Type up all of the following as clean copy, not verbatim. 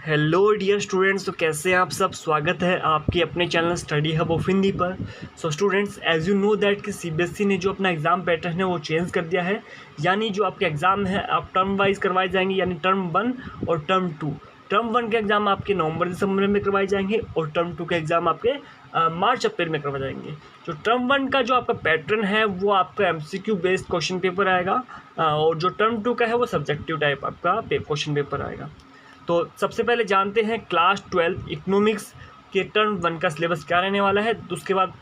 Hello dear students, तो कैसे हैं आप सब। स्वागत है आपके अपने channel study hub of Hindi पर। So students, as you know that कि सीबीएसई ने जो अपना एग्ज़ाम पैटर्न है वो चेंज कर दिया है। यानी जो आपके एग्ज़ाम है आप टर्म वाइज करवाए जाएंगे, यानी टर्म 1 और टर्म 2। टर्म 1 के एग्ज़ाम आपके नवंबर दिसंबर में करवाए जाएंगे और टर्म 2 के एग्ज़ाम आपके मार्च अप्रैल में करवाए जाएंगे। जो टर्म 1 का जो आपका पैटर्न है वो आपका एमसीक्यू बेस्ड क्वेश्चन पेपर आएगा और जो टर्म 2 का है वो सब्जेक्टिव टाइप आपका क्वेश्चन पेपर आएगा। तो सबसे पहले जानते हैं क्लास 12 इकोनॉमिक्स के टर्म 1 का सिलेबस क्या रहने वाला है। तो उसके बाद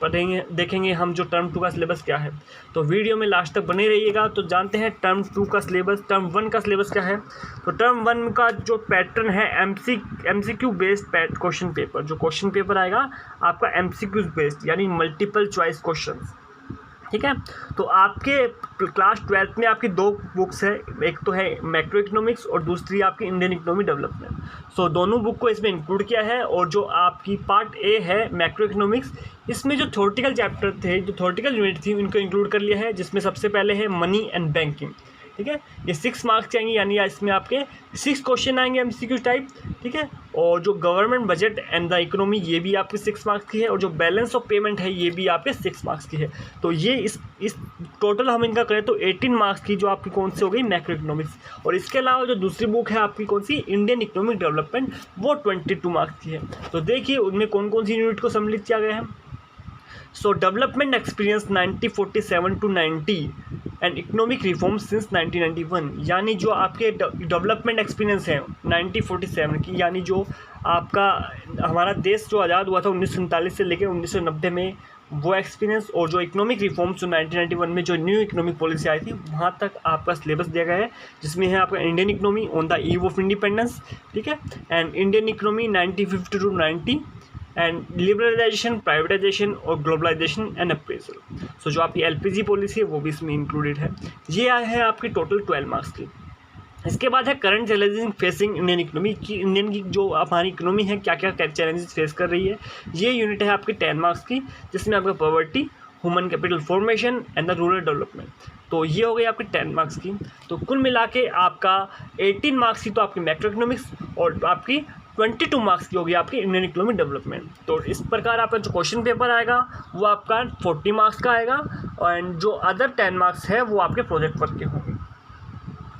देखेंगे हम जो टर्म 2 का सिलेबस क्या है। तो वीडियो में लास्ट तक बने रहिएगा। तो जानते हैं टर्म 2 का सिलेबस, टर्म 1 का सिलेबस क्या है। तो टर्म 1 का जो पैटर्न है एमसीक्यू बेस्ड क्वेश्चन पेपर। जो क्वेश्चन पेपर आएगा आपका एमसीक्यू बेस्ड, यानी मल्टीपल चॉइस क्वेश्चन। ठीक है। तो आपके क्लास 12th में आपकी दो बुक्स है, एक तो है मैक्रो इकोनॉमिक्स और दूसरी आपकी इंडियन इकोनॉमी डेवलपमेंट। सो दोनों बुक को इसमें इंक्लूड किया है। और जो आपकी पार्ट ए है मैक्रो इकोनॉमिक्स, इसमें जो थ्योरेटिकल चैप्टर थे, जो थ्योरेटिकल यूनिट थी, उनको इंक्लूड कर लिया है, जिसमें सबसे पहले है मनी एंड बैंकिंग। ठीक है। ये 6 मार्क्स आएंगे, यानी इसमें आपके 6 क्वेश्चन आएंगे एमसीक्यू टाइप। ठीक है। और जो government budget and the economy, ये भी आपके 6 मार्क्स की है। और जो बैलेंस ऑफ पेमेंट है ये भी आपके 6 मार्क्स की है। तो ये इस टोटल हम इनका करें तो 18 मार्क्स की जो आपकी कौन सी हो गई मैक्रो इकोनॉमिक्स। और इसके अलावा जो दूसरी बुक है आपकी कौन सी इंडियन इकोनॉमिक डेवलपमेंट, वो 22 मार्क्स की है। तो देखिए उनमें कौन कौन सी यूनिट को सम्मिलित किया गया है। सो development experience 1947 to 90 and economic reform since 1991, यानी जो आपके डेवलपमेंट एक्सपीरियंस है 1947 की, यानी जो आपका हमारा देश जो आज़ाद हुआ था 1947 से लेकर 1990 में, वो एक्सपीरियंस। और जो इकोनॉमिक रिफॉर्म्स जो 1991 में जो न्यू इकोनॉमिक पॉलिसी आई थी, वहाँ तक आपका सिलेबस दिया गया है, जिसमें है आपका Indian economy on the eve of independence. ठीक है। And Indian economy 1950 to 90 and liberalization, privatization और ग्लोबलाइजेशन एंड अप्रेजल। सो जो आपकी एलपीजी पॉलिसी है वो भी इसमें इंक्लूडेड है। ये है आपकी टोटल 12 मार्क्स की। इसके बाद है current challenges facing Indian economy की। इंडियन की जो हमारी इकोनॉमी है क्या क्या चैलेंजेस फेस कर रही है, ये यूनिट है आपकी 10 मार्क्स की, जिसमें आपका poverty, human capital formation and the rural development. तो ये हो गई आपकी 10 मार्क्स की। तो कुल मिला के आपका 18 मार्क्स की तो आपकी मैक्रो इकोनॉमिक्स और आपकी 22 मार्क्स की होगी आपकी इंडियन इकोनॉमिक डेवलपमेंट। तो इस प्रकार आपका जो क्वेश्चन पेपर आएगा वो आपका 40 मार्क्स का आएगा। एंड जो अदर 10 मार्क्स है वो आपके प्रोजेक्ट वर्क के होंगे।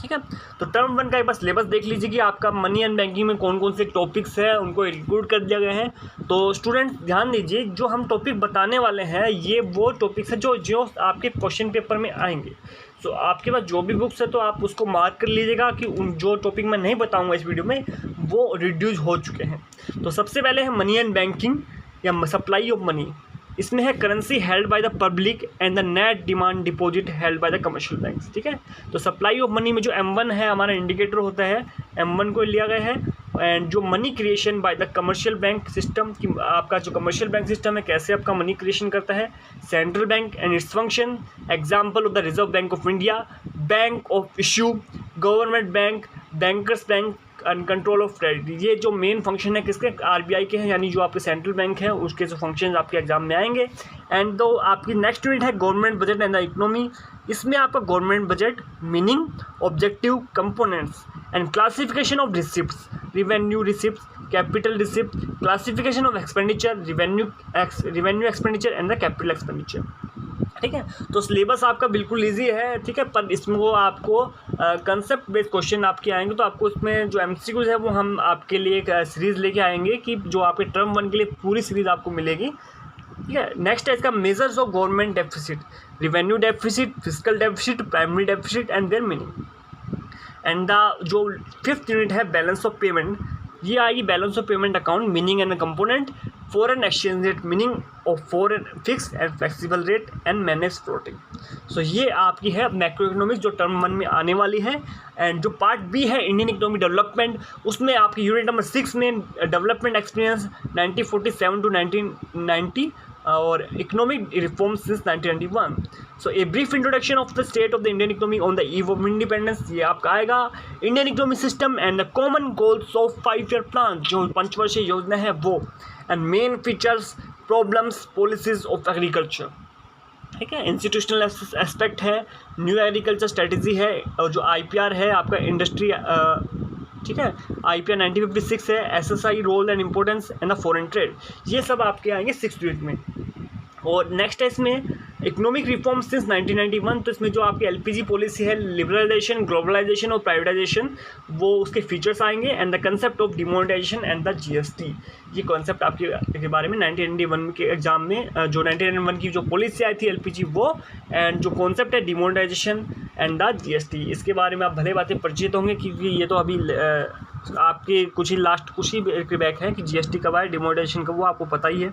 ठीक है। तो टर्म 1 का एक बार सिलेबस देख लीजिए कि आपका मनी एंड बैंकिंग में कौन कौन से टॉपिक्स हैं, उनको इंक्लूड कर दिया गया है। तो स्टूडेंट्स ध्यान दीजिए, जो हम टॉपिक बताने वाले हैं ये वो टॉपिक्स हैं जो आपके क्वेश्चन पेपर में आएंगे। तो आपके पास जो भी बुक्स है तो आप उसको मार्क कर लीजिएगा कि उन जो टॉपिक मैं नहीं बताऊंगा इस वीडियो में वो रिड्यूस हो चुके हैं। तो सबसे पहले है मनी एंड बैंकिंग या सप्लाई ऑफ मनी। इसमें है currency held by the public and the net demand deposit held by the commercial banks. ठीक है। तो सप्लाई ऑफ मनी में जो M1 है हमारा इंडिकेटर होता है, M1 को लिया गया है। एंड जो money creation by the commercial bank system की, आपका जो कमर्शियल बैंक सिस्टम है कैसे आपका मनी क्रिएशन करता है, central bank and its function, example of the reserve bank of India, bank of issue, government bank, bankers bank and control of credit. ये जो मेन फंक्शन है किसके, आरबीआई के हैं, यानी जो आपके सेंट्रल बैंक है उसके जो फंक्शन आपके एग्जाम में आएंगे। एंड तो आपकी नेक्स्ट यूनिट है government budget and the economy. इसमें आपका government budget, meaning, objective, components and classification of receipts, revenue receipts, capital receipt, classification of expenditure, revenue expenditure and the capital expenditure. ठीक है। तो सिलेबस आपका बिल्कुल इजी है। ठीक है। पर इसमें वो आपको कंसेप्ट बेस्ड क्वेश्चन आपके आएंगे। तो आपको इसमें जो एमसीक्यूज है वो हम आपके लिए एक सीरीज़ लेके आएंगे कि जो आपके टर्म 1 के लिए पूरी सीरीज़ आपको मिलेगी। ठीक है। नेक्स्ट है इसका measures of government deficit, revenue deficit, physical deficit, primary deficit and their meaning. And the जो 5th यूनिट है बैलेंस ऑफ पेमेंट, ये आएगी balance of payment account, meaning and component, foreign exchange rate, meaning of foreign fix and flexible rate and manage floating. So ये आपकी है macro economics जो term 1 में आने वाली है। एंड जो पार्ट बी है इंडियन इकोनॉमिक डेवलपमेंट, उसमें आपकी यूनिट नंबर 6 में डेवलपमेंट एक्सपीरियंस 1947 to 1990 और economic reform since 1991। So a brief introduction of the state of the Indian economy on the eve of independence, ये आपका आएगा। Indian economic system and the common goals of 5-year plan, जो पंचवर्षीय योजना है वो। And main features, problems, policies of agriculture. ठीक है। इंस्टीट्यूशनल एस्पेक्ट है, न्यू एग्रीकल्चर स्ट्रेटजी है, और जो IPR है आपका इंडस्ट्री ठीक है। IPR 1956 है, SSI role and importance and the foreign trade, ये सब आपके आएंगे 6th यूनिट में। और नेक्स्ट है इसमें इकोनॉमिक रिफॉर्म सिंस 1991, तो इसमें जो आपकी LPG पॉलिसी है, लिबरलाइजेशन, ग्लोबलाइजेशन और प्राइवेटाइजेशन, वो उसके फीचर्स आएंगे, and the concept of demonetisation and the GST, ये कॉन्सेप्ट आपके बारे में 1991 के एग्जाम में जो 1991 की जो पॉलिसी आई थी LPG वो, एंड जो कॉन्सेप्ट है डिमोनेटाइजेशन एंड द GST, इसके बारे में आप भले बातें परिचित होंगे क्योंकि ये तो अभी आपके कुछ ही बैक है कि GST कब आए, डिमोनेटाइजेशन कब, वो आपको पता ही है।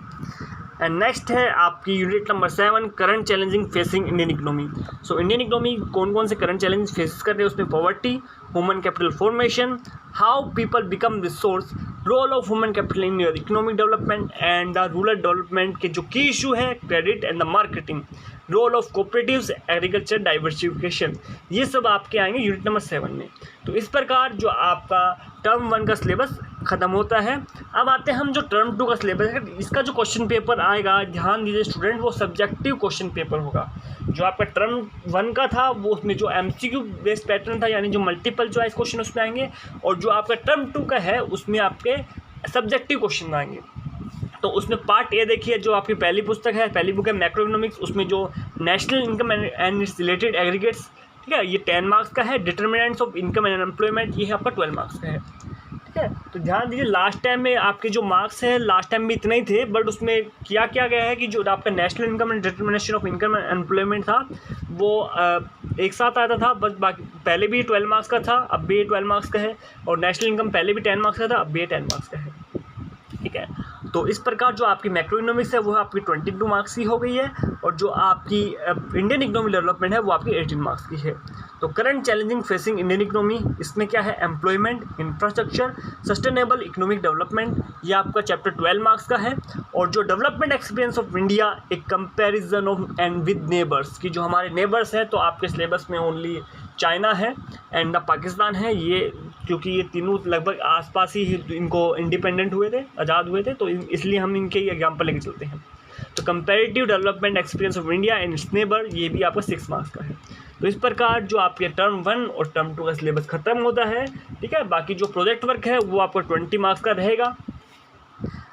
एंड नेक्स्ट है आपकी unit number 7, current challenging facing Indian economy. So Indian economy कौन कौन से करंट चैलेंज फेस कर रहे हैं, उसमें poverty, human capital formation, how people become resource, role of human capital in economic development and the rural development के जो की इशू है, credit and the marketing, role of cooperatives, agriculture diversification, ये सब आपके आएंगे यूनिट नंबर 7 में। तो इस प्रकार जो आपका टर्म 1 का सिलेबस ख़त्म होता है। अब आते हैं हम जो टर्म 2 का सिलेबस है, इसका जो क्वेश्चन पेपर आएगा, ध्यान दीजिए स्टूडेंट, वो सब्जेक्टिव क्वेश्चन पेपर होगा। जो आपका टर्म 1 का था वो उसमें जो MCQ बेस्ड पैटर्न था, यानी जो मल्टीपल चॉइस क्वेश्चन उसमें आएंगे, और जो आपका टर्म 2 का है उसमें आपके सब्जेक्टिव क्वेश्चन आएंगे। तो उसमें पार्ट ए देखिए, जो आपकी पहली पुस्तक है, पहली बुक है मैक्रो इकोनॉमिक्स, उसमें जो national income and it's related aggregates, ठीक है, ये 10 मार्क्स का है। Determinants of income and employment, ये है आपका 12 मार्क्स का है, ठीक है। तो ध्यान दीजिए लास्ट टाइम में आपके जो मार्क्स हैं लास्ट टाइम भी इतने ही थे, बट उसमें क्या गया है कि जो आपका national income and determination of income and employment था वो एक साथ आता था, बस बाकी पहले भी 12 मार्क्स का था, अब भी 12 मार्क्स का है, और नेशनल इनकम पहले भी 10 मार्क्स का था, अब भी 10 मार्क्स का है, ठीक है। तो इस प्रकार जो आपकी मैक्रो इकोनॉमिक्स है वो आपकी 22 मार्क्स की हो गई है, और जो आपकी इंडियन इकोनॉमिक डेवलपमेंट है वो आपकी 18 मार्क्स की है। तो current challenging facing Indian economy, इसमें क्या है, employment, infrastructure, sustainable economic development, ये आपका चैप्टर 12 मार्क्स का है। और जो डेवलपमेंट एक्सपीरियंस ऑफ इंडिया, एक comparison of and with neighbours, की जो हमारे नेबर्स हैं, तो आपके सिलेबस में ओनली चाइना है एंड द पाकिस्तान है, ये क्योंकि ये तीनों लगभग आसपास ही इनको इंडिपेंडेंट हुए थे, आज़ाद हुए थे, तो इसलिए हम इनके ही एग्जाम्पल लेके चलते हैं। तो comparative development experience of India and it's neighbour, ये भी आपका 6 मार्क्स का है। तो इस प्रकार जो आपके टर्म 1 और टर्म 2 का सिलेबस खत्म होता है, ठीक है। बाकी जो प्रोजेक्ट वर्क है वो आपका 20 मार्क्स का रहेगा।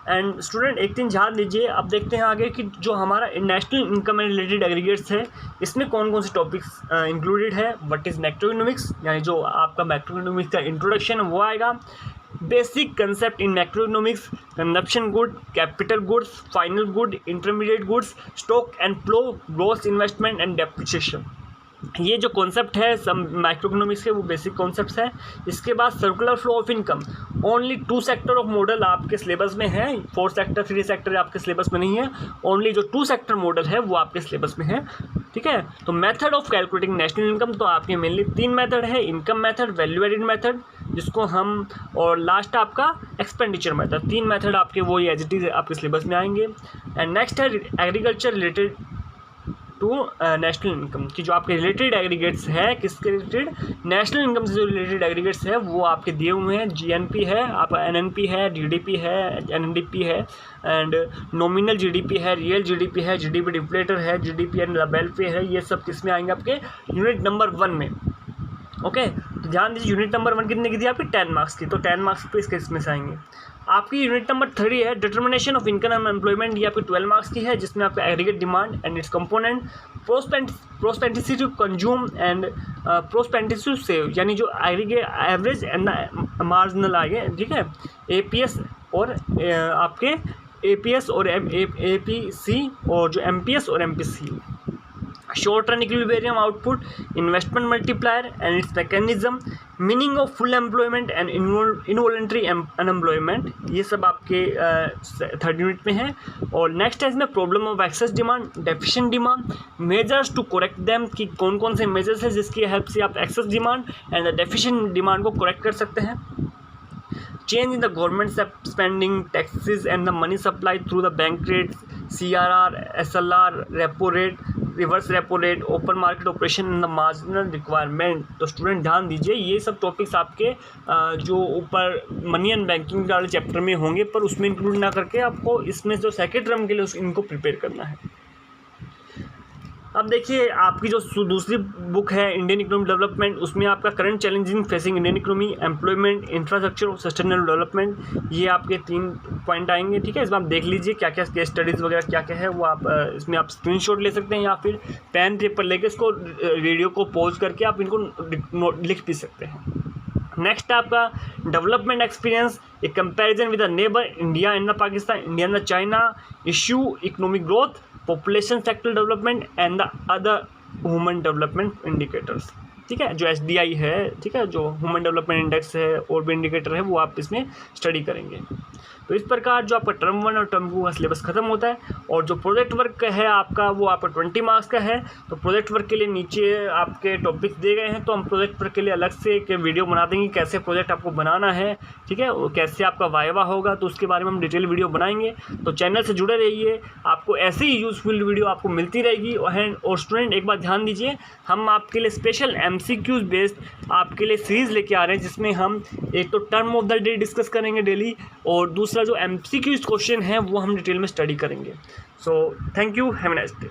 एंड स्टूडेंट एक दिन ध्यान दीजिए, अब देखते हैं आगे कि जो हमारा national income and related aggregates है, इसमें कौन कौन से टॉपिक्स इंक्लूडेड है। व्हाट इज़ मैक्रो इकोनॉमिक्स, यानी जो आपका मैक्रो इकोनॉमिक्स का इंट्रोडक्शन है वो आएगा। Basic concept in macro economics, consumption good, capital goods, final good, intermediate goods, stock and flow, gross investment and depreciation, ये जो कॉन्सेप्ट है सब माइक्रो इकोनॉमिक्स के वो बेसिक कॉन्सेप्ट्स हैं। इसके बाद circular flow of income, only 2 sector of model आपके सिलेबस में है, 4 सेक्टर 3 सेक्टर आपके सिलेबस में नहीं है, ओनली जो 2 सेक्टर मॉडल है वो आपके सिलेबस में है, ठीक है। तो method of calculating national income, तो आपके मेनली 3 मेथड है, income method, value added method जिसको हम, और लास्ट आपका एक्सपेंडिचर मेथड, 3 मेथड आपके वो एज इट इज आपके सिलेबस में आएंगे। एंड नेक्स्ट है agriculture related to national income, की जो आपके रिलेटेड एग्रीगेट्स है, किसके रिलेटेड, नेशनल इनकम से जो रिलेटेड एग्रीगेट्स है वो आपके दिए हुए हैं। GNP है, आपका NNP है, DDP है, NDP है, एंड नॉमिनल GDP है, रियल GDP है, GDP डिफ्लेटर है, GDP एंड वेलफेयर है, ये सब किस में आएंगे आपके यूनिट नंबर 1 में, ओके। तो ध्यान दीजिए यूनिट नंबर 1 कितने की थी आपकी, 10 मार्क्स की, तो 10 मार्क्स पे इसके इसमें से आएंगे। आपकी यूनिट नंबर 3 है determination of income and employment, ये आपकी 12 मार्क्स की है, जिसमें आपका aggregate demand and its component, propensity to consume and propensity to save, यानी जो एग्रीगेट एवरेज एंड मार्जिनल आएंगे, ठीक है। APS और आपके APS और APC, और जो MPS और MPC, short run equilibrium output, investment multiplier and it's mechanism, meaning of full employment and involuntary unemployment, ये सब आपके 3rd यूनिट में है। और नेक्स्ट है इसमें problem of excess demand, deficient demand, measures to correct them, कि कौन कौन से मेजर्स है जिसकी हेल्प से आप excess demand and deficient demand को करेक्ट कर सकते हैं। Change in the government spending, taxes and the money supply through the bank rates, CRR, SLR, repo rate, reverse repo rate, open market operation and the marginal requirement. तो student ध्यान दीजिए, ये सब topics आपके जो ऊपर मनी एंड बैंकिंग वाले chapter में होंगे, पर उसमें इंक्लूड ना करके आपको इसमें जो सेकेंड टर्म के लिए इनको प्रिपेयर करना है। अब देखिए आपकी जो दूसरी बुक है इंडियन इकोनॉमिक डेवलपमेंट, उसमें आपका current challenging facing Indian economy, employment, infrastructure और सस्टेनेबल डेवलपमेंट, ये आपके 3 पॉइंट आएंगे। ठीक है, इसमें आप देख लीजिए क्या क्या केस स्टडीज़ वगैरह क्या क्या है वो आप इसमें आप स्क्रीनशॉट ले सकते हैं या फिर पेन पेपर लेके इसको वीडियो को पॉज करके आप इनको लिख भी सकते हैं। नेक्स्ट आपका development experience, A comparison with the neighbour India and the Pakistan, India and the China, issue economic growth, population sector development and the other human development indicators. ठीक है, जो SDI है, ठीक है, जो ह्यूमन डेवलपमेंट इंडेक्स है और भी इंडिकेटर है वो आप इसमें स्टडी करेंगे। तो इस प्रकार जो आपका टर्म 1 और टर्म 2 का सिलेबस खत्म होता है। और जो प्रोजेक्ट वर्क है आपका वो आपका 20 मार्क्स का है। तो प्रोजेक्ट वर्क के लिए नीचे आपके टॉपिक्स दिए गए हैं, तो हम प्रोजेक्ट वर्क के लिए अलग से एक वीडियो बना देंगे कैसे प्रोजेक्ट आपको बनाना है। ठीक है, वो कैसे आपका वाइवा होगा, तो उसके बारे में हम डिटेल वीडियो बनाएंगे। तो चैनल से जुड़े रहिए, आपको ऐसी ही यूजफुल वीडियो आपको मिलती रहेगी। और स्टूडेंट एक बात ध्यान दीजिए, हम आपके लिए स्पेशल MCQs बेस्ड आपके लिए सीरीज़ लेके आ रहे हैं, जिसमें हम एक तो term of the day discuss करेंगे डेली, और दूसरा जो MCQs क्वेश्चन है वो हम डिटेल में स्टडी करेंगे। So thank you, have a nice day.